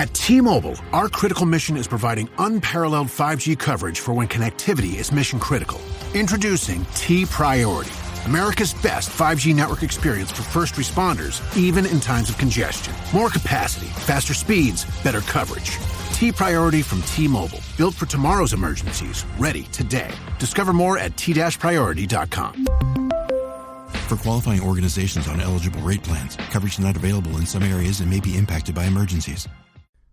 At T-Mobile, our critical mission is providing unparalleled 5G coverage for when connectivity is mission critical. Introducing T-Priority, America's best 5G network experience for first responders, even in times of congestion. More capacity, faster speeds, better coverage. T-Priority from T-Mobile, built for tomorrow's emergencies, ready today. Discover more at t-priority.com. For qualifying organizations on eligible rate plans, coverage not available in some areas and may be impacted by emergencies.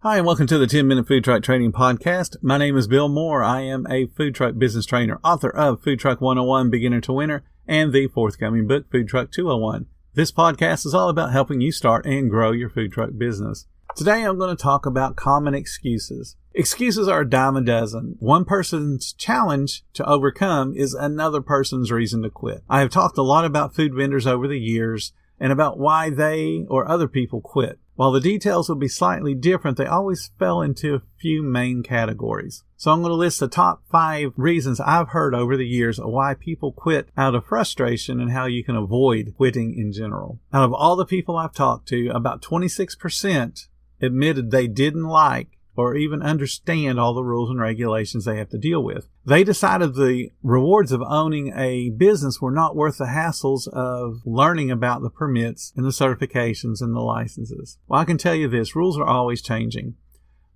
Hi, and welcome to the 10-Minute Food Truck Training Podcast. My name is Bill Moore. I am a food truck business trainer, author of Food Truck 101, Beginner to Winner, and the forthcoming book, Food Truck 201. This podcast is all about helping you start and grow your food truck business. Today, I'm going to talk about common excuses. Excuses are a dime a dozen. One person's challenge to overcome is another person's reason to quit. I have talked a lot about food vendors over the years and about why they or other people quit. While the details will be slightly different, they always fell into a few main categories. So I'm going to list the top 5 reasons I've heard over the years of why people quit out of frustration and how you can avoid quitting in general. Out of all the people I've talked to, about 26% admitted they didn't like or even understand all the rules and regulations they have to deal with. They decided the rewards of owning a business were not worth the hassles of learning about the permits and the certifications and the licenses. Well, I can tell you this, rules are always changing.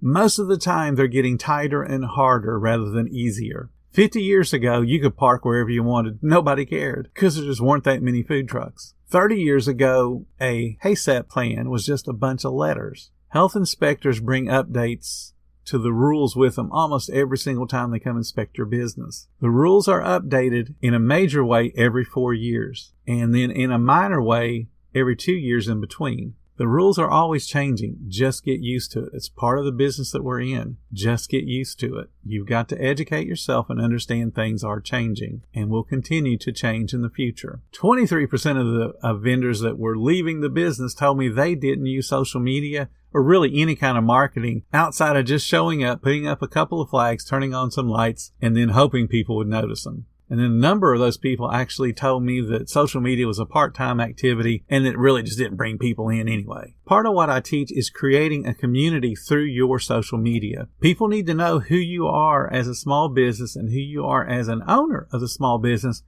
Most of the time, they're getting tighter and harder rather than easier. 50 years ago, you could park wherever you wanted. Nobody cared because there just weren't that many food trucks. 30 years ago, a HACCP plan was just a bunch of letters. Health inspectors bring updates to the rules with them almost every single time they come inspect your business. The rules are updated in a major way every 4 years, and then in a minor way every 2 years in between. The rules are always changing. Just get used to it. It's part of the business that we're in. Just get used to it. You've got to educate yourself and understand things are changing and will continue to change in the future. 23% of vendors that were leaving the business told me they didn't use social media or really any kind of marketing outside of just showing up, putting up a couple of flags, turning on some lights, and then hoping people would notice them. And then a number of those people actually told me that social media was a part-time activity and it really just didn't bring people in anyway. Part of what I teach is creating a community through your social media. People need to know who you are as a small business and who you are as an owner of the small business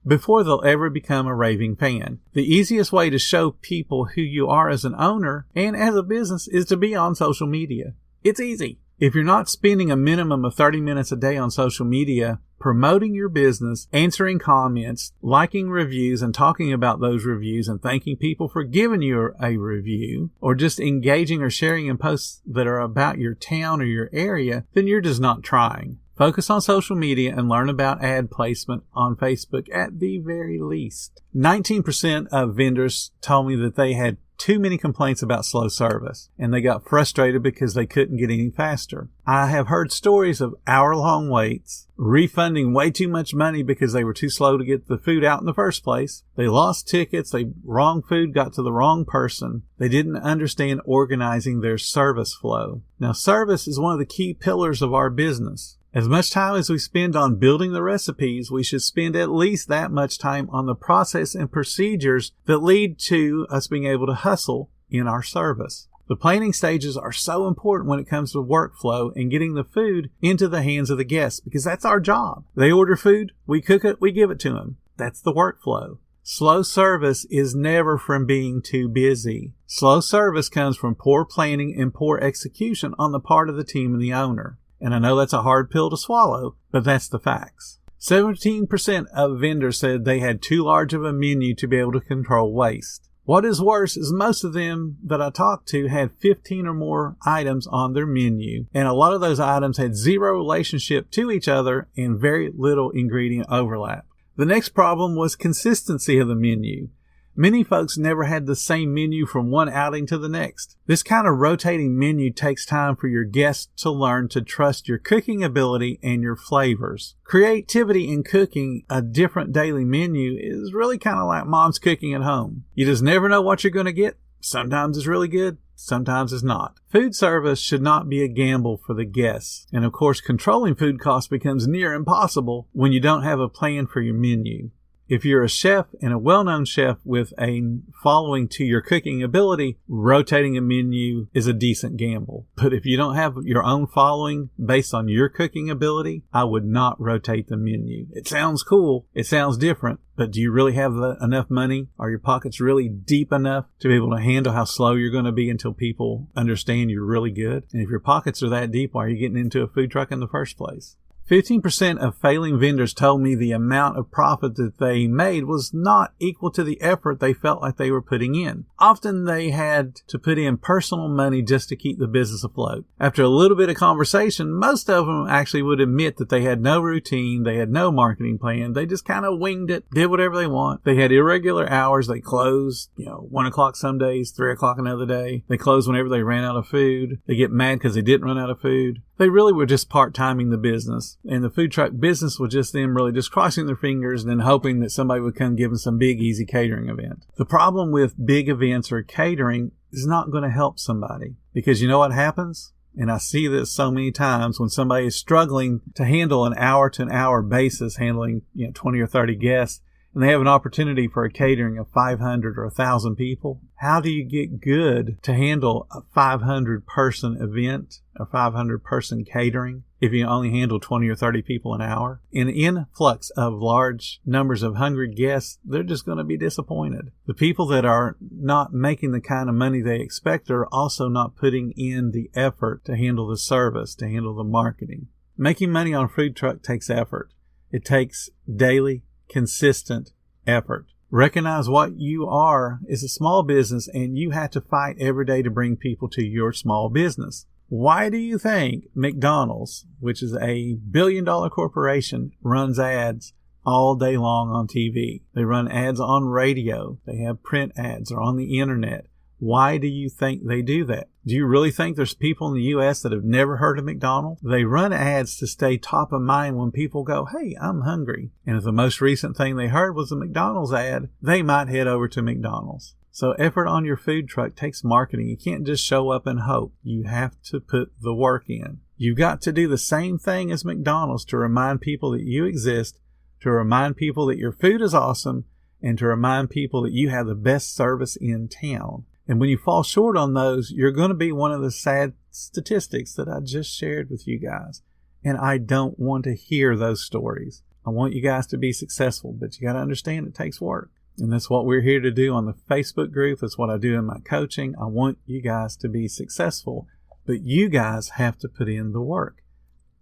before they'll ever become a raving fan. The easiest way to show people who you are as an owner and as a business is to be on social media. It's easy. If you're not spending a minimum of 30 minutes a day on social media, promoting your business, answering comments, liking reviews and talking about those reviews and thanking people for giving you a review, or just engaging or sharing in posts that are about your town or your area, then you're just not trying. Focus on social media and learn about ad placement on Facebook at the very least. 19% of vendors told me that they had too many complaints about slow service, and they got frustrated because they couldn't get any faster. I have heard stories of hour-long waits, refunding way too much money because they were too slow to get the food out in the first place. They lost tickets, wrong food got to the wrong person. They didn't understand organizing their service flow. Now, service is one of the key pillars of our business. As much time as we spend on building the recipes, we should spend at least that much time on the process and procedures that lead to us being able to hustle in our service. The planning stages are so important when it comes to workflow and getting the food into the hands of the guests because that's our job. They order food, we cook it, we give it to them. That's the workflow. Slow service is never from being too busy. Slow service comes from poor planning and poor execution on the part of the team and the owner. And I know that's a hard pill to swallow, but that's the facts. 17% of vendors said they had too large of a menu to be able to control waste. What is worse is most of them that I talked to had 15 or more items on their menu, and a lot of those items had zero relationship to each other and very little ingredient overlap. The next problem was consistency of the menu. Many folks never had the same menu from one outing to the next. This kind of rotating menu takes time for your guests to learn to trust your cooking ability and your flavors. Creativity in cooking a different daily menu is really kind of like mom's cooking at home. You just never know what you're going to get. Sometimes it's really good, sometimes it's not. Food service should not be a gamble for the guests. And of course, controlling food costs becomes near impossible when you don't have a plan for your menu. If you're a chef and a well-known chef with a following to your cooking ability, rotating a menu is a decent gamble. But if you don't have your own following based on your cooking ability, I would not rotate the menu. It sounds cool. It sounds different. But do you really have enough money? Are your pockets really deep enough to be able to handle how slow you're going to be until people understand you're really good? And if your pockets are that deep, why are you getting into a food truck in the first place? 15% of failing vendors told me the amount of profit that they made was not equal to the effort they felt like they were putting in. Often they had to put in personal money just to keep the business afloat. After a little bit of conversation, most of them actually would admit that they had no routine, they had no marketing plan, they just kind of winged it, did whatever they want. They had irregular hours, they closed, 1 o'clock some days, 3 o'clock another day. They closed whenever they ran out of food. They get mad because they didn't run out of food. They really were just part-timing the business. And the food truck business was just them really just crossing their fingers and then hoping that somebody would come give them some big, easy catering event. The problem with big events or catering is not going to help somebody. Because you know what happens? And I see this so many times when somebody is struggling to handle an hour-to-an-hour basis, handling 20 or 30 guests, and they have an opportunity for a catering of 500 or 1,000 people. How do you get good to handle a 500-person event, a 500-person catering, if you only handle 20 or 30 people an hour? In an influx of large numbers of hungry guests, they're just going to be disappointed. The people that are not making the kind of money they expect are also not putting in the effort to handle the service, to handle the marketing. Making money on a food truck takes effort. It takes daily, consistent effort. Recognize what you are is a small business and you have to fight every day to bring people to your small business. Why do you think McDonald's, which is a billion-dollar corporation, runs ads all day long on TV? They run ads on radio. They have print ads or on the internet. Why do you think they do that? Do you really think there's people in the U.S. that have never heard of McDonald's? They run ads to stay top of mind when people go, hey, I'm hungry. And if the most recent thing they heard was a McDonald's ad, they might head over to McDonald's. So effort on your food truck takes marketing. You can't just show up and hope. You have to put the work in. You've got to do the same thing as McDonald's to remind people that you exist, to remind people that your food is awesome, and to remind people that you have the best service in town. And when you fall short on those, you're going to be one of the sad statistics that I just shared with you guys. And I don't want to hear those stories. I want you guys to be successful, but you got to understand it takes work. And that's what we're here to do on the Facebook group. That's what I do in my coaching. I want you guys to be successful, but you guys have to put in the work.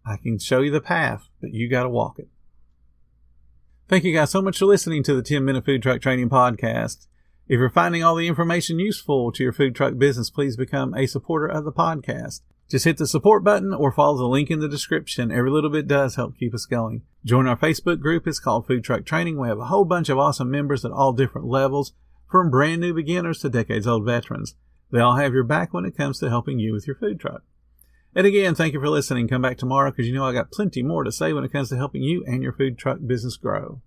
I can show you the path, but you got to walk it. Thank you guys so much for listening to the 10-Minute Food Truck Training Podcast. If you're finding all the information useful to your food truck business, please become a supporter of the podcast. Just hit the support button or follow the link in the description. Every little bit does help keep us going. Join our Facebook group. It's called Food Truck Training. We have a whole bunch of awesome members at all different levels, from brand new beginners to decades-old veterans. They all have your back when it comes to helping you with your food truck. And again, thank you for listening. Come back tomorrow because I got plenty more to say when it comes to helping you and your food truck business grow.